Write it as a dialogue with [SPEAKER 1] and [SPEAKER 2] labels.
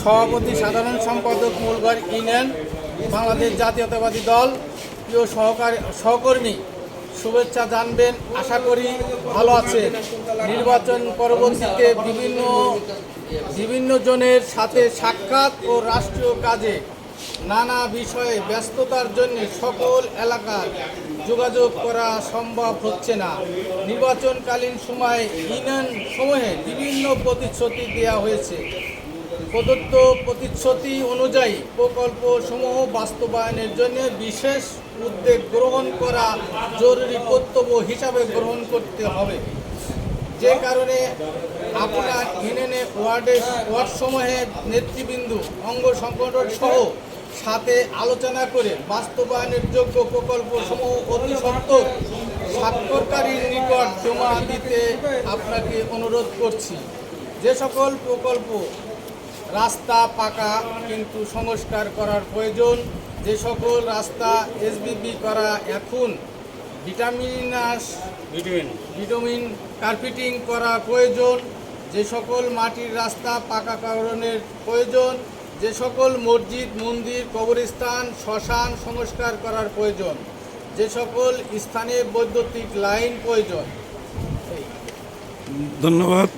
[SPEAKER 1] সভাপতি, সাধারণ সম্পাদক, মূলঘর ইউনিয়ন, বাংলাদেশ জাতীয়তাবাদী দল। প্রিয় সহকর্মী, শুভেচ্ছা জানবেন, আশা করি ভালো আছেন। নির্বাচন পরবর্তীতে বিভিন্ন জনের সাথে সাক্ষাৎ ও রাষ্ট্রীয় কাজে নানা বিষয়ে ব্যস্ততার জন্য সকল এলাকায় যোগাযোগ করা সম্ভব হচ্ছে না। নির্বাচনকালীন সময়ে ইউনিয়ন সমূহে বিভিন্ন প্রতিশ্রুতি দেওয়া হয়েছে। প্রদত্ত প্রতিশ্রুতি অনুযায়ী প্রকল্পসমূহ বাস্তবায়নের জন্য বিশেষ উদ্যোগ গ্রহণ করা জরুরি কর্তব্য হিসাবে গ্রহণ করতে হবে। যে কারণে আপনার ইউনিয়নে ওয়ার্ডসমূহের নেতৃবৃন্দ, অঙ্গ সংগঠন সহ সাথে আলোচনা করে বাস্তবায়নের যোগ্য প্রকল্পসমূহ অতি সত্বর স্বাক্ষরকারীর নিকট জমা দিতে আপনাকে অনুরোধ করছি। যে সকল প্রকল্প রাস্তা পাকা কিন্তু সংস্কার করার প্রয়োজন, যে সকল রাস্তা এসবিবি করা এখন ভিটামিন কার্পেটিং করা প্রয়োজন, যে সকল মাটির রাস্তা পাকাকরণের প্রয়োজন, যে সকল মসজিদ, মন্দির, কবরস্থান, শ্মশান সংস্কার করার প্রয়োজন, যে সকল স্থানে বৈদ্যুতিক লাইন প্রয়োজন।
[SPEAKER 2] ধন্যবাদ।